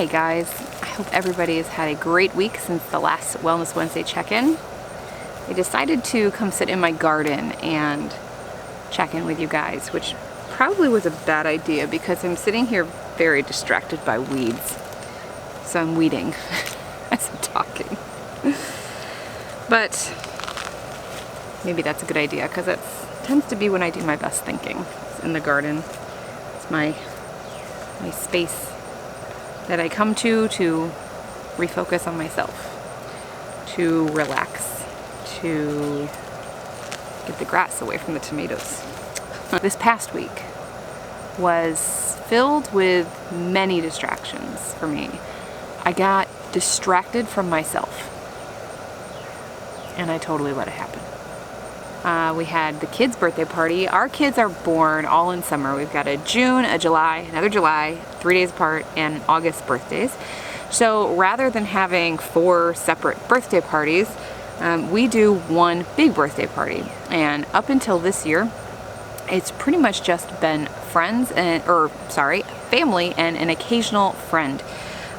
Hey guys, I hope everybody has had a great week since the last Wellness Wednesday check-in. I decided to come sit in my garden and check in with you guys, which probably was a bad idea because I'm sitting here very distracted by weeds. So I'm weeding as I'm talking. But maybe that's a good idea because it tends to be when I do my best thinking. It's in the garden. It's my space that I come to refocus on myself, to relax, to get the grass away from the tomatoes. This past week was filled with many distractions for me. I got distracted from myself, and I totally let it happen. We had the kids' birthday party. Our kids are born all in summer. We've got a June, a July, another July, 3 days apart, and August birthdays. So rather than having 4 separate birthday parties, we do one big birthday party. And up until this year, it's pretty much just been friends and, family and an occasional friend.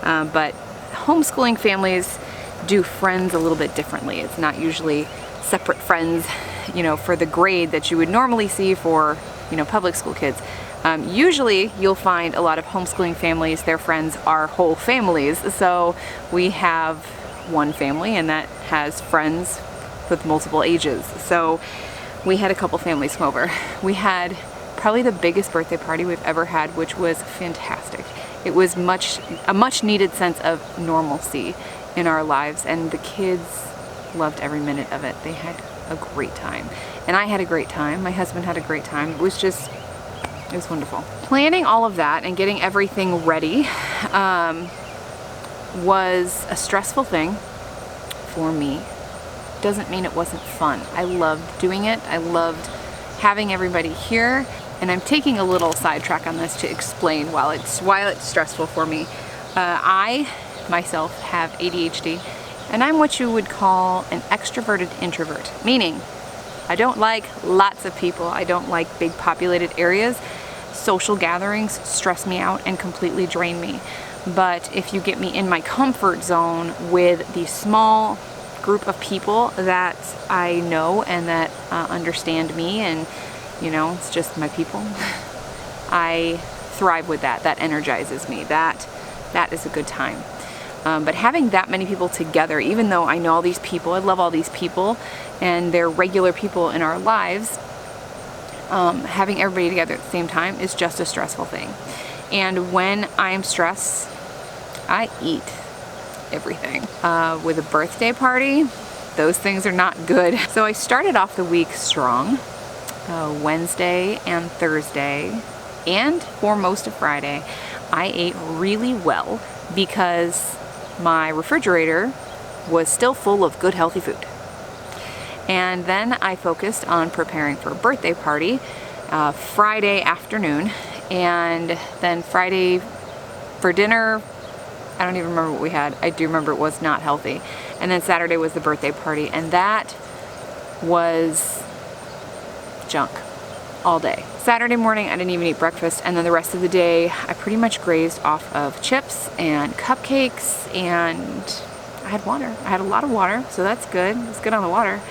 But homeschooling families do friends a little bit differently. It's not usually separate friends, for the grade that you would normally see for, public school kids. Usually you'll find a lot of homeschooling families, their friends are whole families. So we have one family and that has friends with multiple ages. So we had a couple families come over. We had probably the biggest birthday party we've ever had, which was fantastic. It was a much needed sense of normalcy in our lives, and the kids loved every minute of it. They had a great time, and I had a great time. My husband had a great time. It was wonderful. Planning all of that and getting everything ready was a stressful thing for me. Doesn't mean it wasn't fun. I loved doing it. I loved having everybody here, and I'm taking a little sidetrack on this to explain why it's stressful for me. I myself have ADHD, and I'm what you would call an extroverted introvert, meaning I don't like lots of people. I don't like big populated areas. Social gatherings stress me out and completely drain me. But if you get me in my comfort zone with the small group of people that I know and that understand me, and it's just my people, I thrive with that. That energizes me. That is a good time. But having that many people together, even though I know all these people, I love all these people, and they're regular people in our lives, having everybody together at the same time is just a stressful thing. And when I'm stressed, I eat everything. With a birthday party, those things are not good. So I started off the week strong, Wednesday and Thursday, and for most of Friday, I ate really well because my refrigerator was still full of good, healthy food. And then I focused on preparing for a birthday party Friday afternoon, and then Friday for dinner, I don't even remember what we had. I do remember it was not healthy. And then Saturday was the birthday party, and that was junk all day. Saturday morning, I didn't even eat breakfast, and then the rest of the day, I pretty much grazed off of chips and cupcakes, and I had water. I had a lot of water, so that's good. It's good on the water.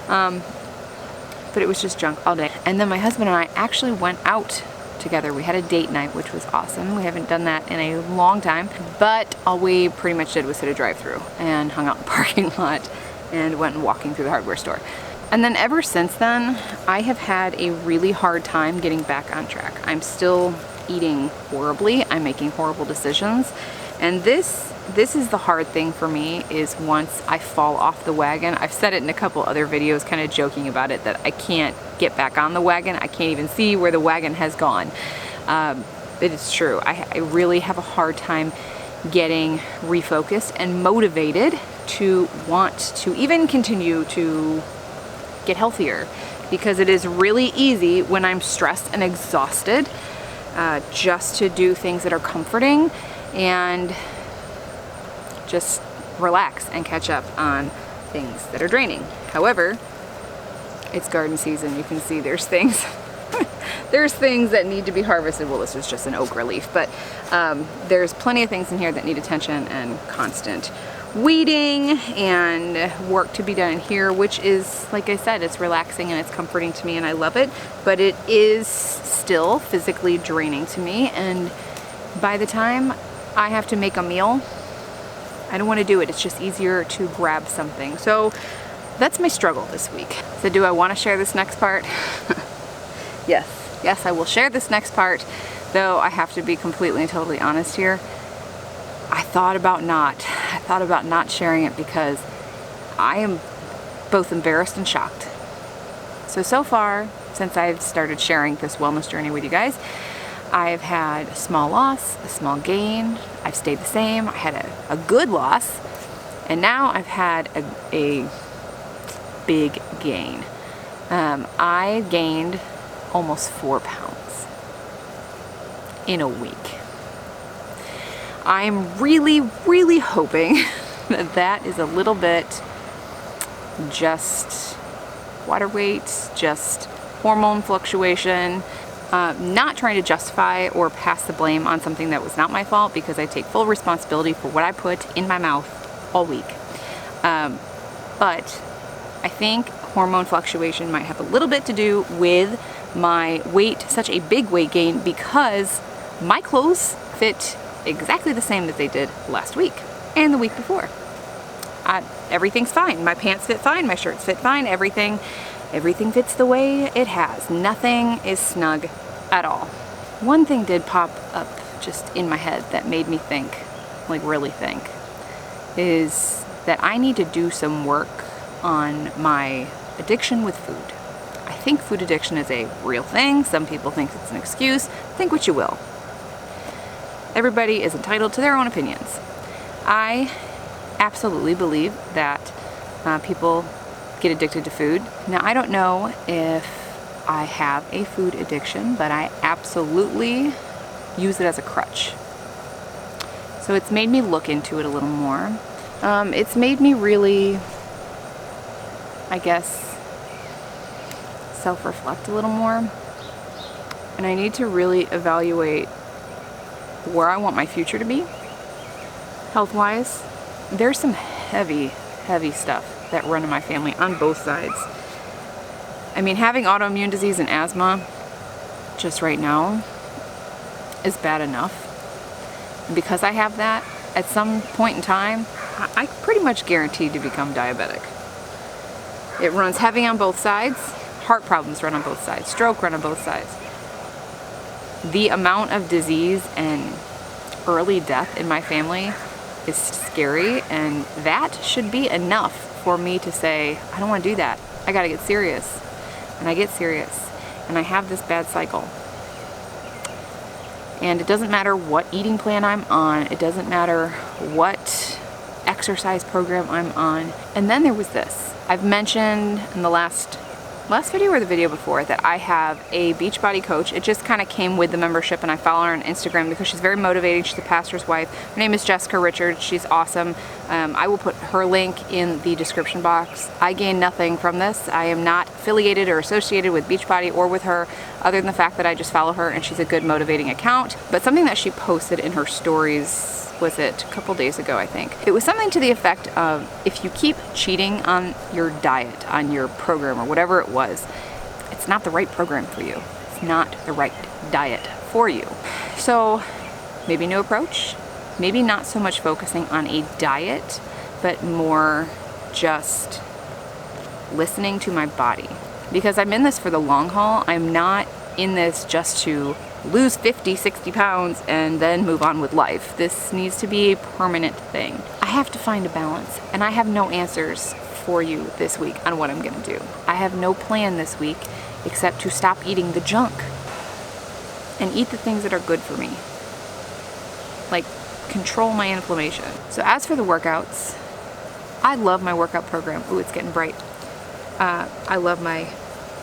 But it was just junk all day. And then my husband and I actually went out together. We had a date night, which was awesome. We haven't done that in a long time, but all we pretty much did was hit a drive-through and hung out in the parking lot and went walking through the hardware store. And then ever since then, I have had a really hard time getting back on track. I'm still eating horribly. I'm making horrible decisions. And this is the hard thing for me, is once I fall off the wagon. I've said it in a couple other videos, kind of joking about it, that I can't get back on the wagon. I can't even see where the wagon has gone. It is true. I really have a hard time getting refocused and motivated to want to even continue to get healthier, because it is really easy when I'm stressed and exhausted just to do things that are comforting and just relax and catch up on things that are draining. However, it's garden season. You can see there's things There's things that need to be harvested. Well, this was just an okra leaf, but there's plenty of things in here that need attention and constant weeding and work to be done in here, which is, like I said, it's relaxing and it's comforting to me and I love it, but it is still physically draining to me, and by the time I have to make a meal, I don't want to do it. It's just easier to grab something. So that's my struggle this week. So do I want to share this next part? Yes, I will share this next part, though I have to be completely and totally honest here. I thought about not sharing it because I am both embarrassed and shocked. So far, since I've started sharing this wellness journey with you guys, I've had a small loss, a small gain. I've stayed the same. I had a good loss, and now I've had a big gain. I gained almost 4 pounds in a week. I'm really, really hoping that that is a little bit just water weight, just hormone fluctuation. Not trying to justify or pass the blame on something that was not my fault, because I take full responsibility for what I put in my mouth all week. But I think hormone fluctuation might have a little bit to do with my weight, such a big weight gain, because my clothes fit exactly the same that they did last week and the week before. Everything's fine. My pants fit fine, my shirts fit fine, everything fits the way it has. Nothing is snug at all. One thing did pop up just in my head that made me think, like really think, is that I need to do some work on my addiction with food. I think food addiction is a real thing. Some people think it's an excuse. Think what you will. Everybody is entitled to their own opinions. I absolutely believe that people get addicted to food. Now, I don't know if I have a food addiction, but I absolutely use it as a crutch. So it's made me look into it a little more. It's made me really, I guess, self-reflect a little more. And I need to really evaluate where I want my future to be, health-wise. There's some heavy stuff that run in my family on both sides. I mean, having autoimmune disease and asthma just right now is bad enough. And because I have that, at some point in time, I pretty much guaranteed to become diabetic. It runs heavy on both sides. Heart problems run on both sides. Stroke run on both sides. The amount of disease and early death in my family is scary, and that should be enough for me to say, I don't want to do that. I got to get serious. And I get serious. And I have this bad cycle. And it doesn't matter what eating plan I'm on. It doesn't matter what exercise program I'm on. And then there was this. I've mentioned in the last video or the video before that I have a Beachbody coach. It just kind of came with the membership, and I follow her on Instagram because she's very motivating. She's a pastor's wife. Her name is Jessica Richards. She's awesome. I will put her link in the description box. I gain nothing from this. I am not affiliated or associated with Beachbody or with her, other than the fact that I just follow her and she's a good motivating account. But something that she posted in her stories, was it a couple days ago, I think. It was something to the effect of, if you keep cheating on your diet, on your program, or whatever it was, it's not the right program for you. It's not the right diet for you. So maybe new approach, maybe not so much focusing on a diet, but more just listening to my body. Because I'm in this for the long haul. I'm not in this just to lose 50, 60 pounds and then move on with life. This needs to be a permanent thing. I have to find a balance, and I have no answers for you this week on what I'm gonna do. I have no plan this week except to stop eating the junk and eat the things that are good for me. Like, control my inflammation. So as for the workouts, I love my workout program. Ooh, it's getting bright. I love my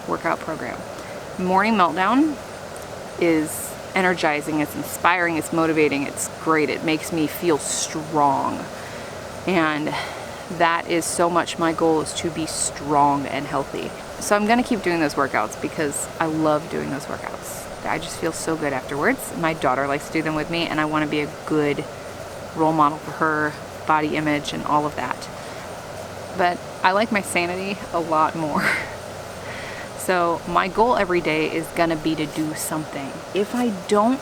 workout program. Morning Meltdown is energizing, it's inspiring, it's motivating, it's great. It makes me feel strong. And that is so much my goal, is to be strong and healthy. So I'm gonna keep doing those workouts because I love doing those workouts. I just feel so good afterwards. My daughter likes to do them with me, and I want to be a good role model for her, body image and all of that. But I like my sanity a lot more. So my goal every day is gonna be to do something. If I don't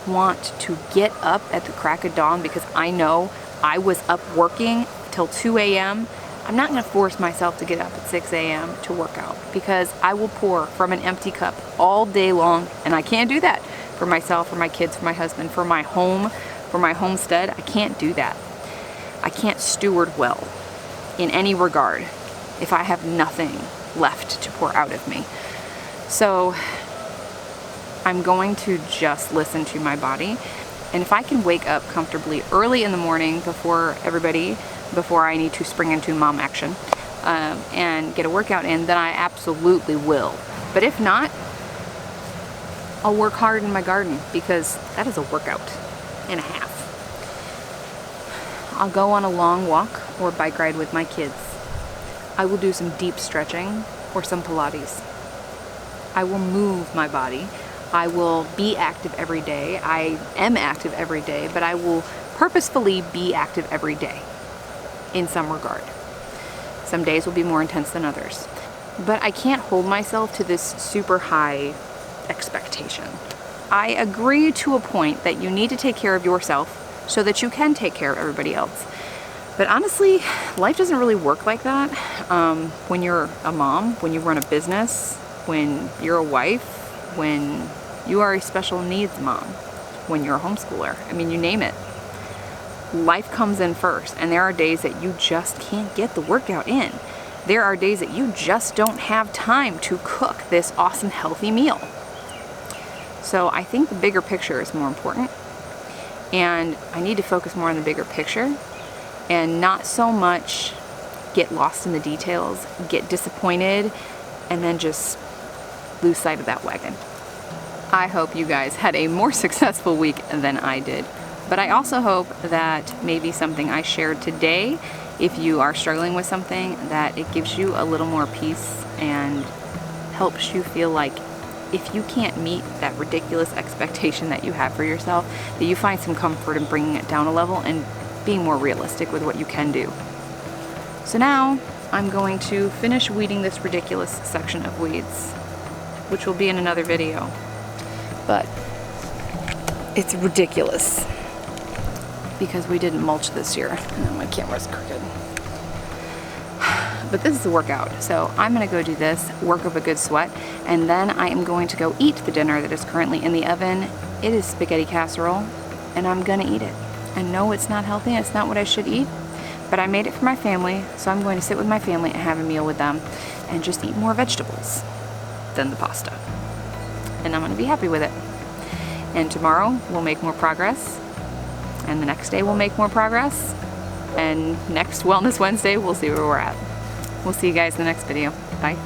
want to get up at the crack of dawn because I know I was up working till 2 a.m., I'm not gonna force myself to get up at 6 a.m. to work out, because I will pour from an empty cup all day long, and I can't do that for myself, for my kids, for my husband, for my home, for my homestead. I can't do that. I can't steward well in any regard if I have nothing left to pour out of me. So I'm going to just listen to my body, and if I can wake up comfortably early in the morning before everybody, before I need to spring into mom action, and get a workout in, then I absolutely will. But if not, I'll work hard in my garden, because that is a workout and a half. I'll go on a long walk or bike ride with my kids. I will do some deep stretching or some Pilates. I will move my body. I will be active every day. I am active every day, but I will purposefully be active every day in some regard. Some days will be more intense than others. But I can't hold myself to this super high expectation. I agree to a point that you need to take care of yourself so that you can take care of everybody else. But honestly, life doesn't really work like that. When you're a mom, when you run a business, when you're a wife, when you are a special needs mom, when you're a homeschooler, I mean, you name it. Life comes in first, and there are days that you just can't get the workout in. There are days that you just don't have time to cook this awesome, healthy meal. So I think the bigger picture is more important, and I need to focus more on the bigger picture and not so much get lost in the details, get disappointed, and then just lose sight of that wagon. I hope you guys had a more successful week than I did. But I also hope that maybe something I shared today, if you are struggling with something, that it gives you a little more peace and helps you feel like if you can't meet that ridiculous expectation that you have for yourself, that you find some comfort in bringing it down a level and being more realistic with what you can do. So now I'm going to finish weeding this ridiculous section of weeds, which will be in another video. But it's ridiculous because we didn't mulch this year. And my camera's crooked. But this is a workout, so I'm gonna go do this, work up a good sweat, and then I am going to go eat the dinner that is currently in the oven. It is spaghetti casserole, and I'm gonna eat it. I know it's not healthy, and it's not what I should eat, but I made it for my family, so I'm going to sit with my family and have a meal with them and just eat more vegetables than the pasta. And I'm gonna be happy with it. And tomorrow we'll make more progress, and the next day we'll make more progress, and next Wellness Wednesday we'll see where we're at. We'll see you guys in the next video. Bye.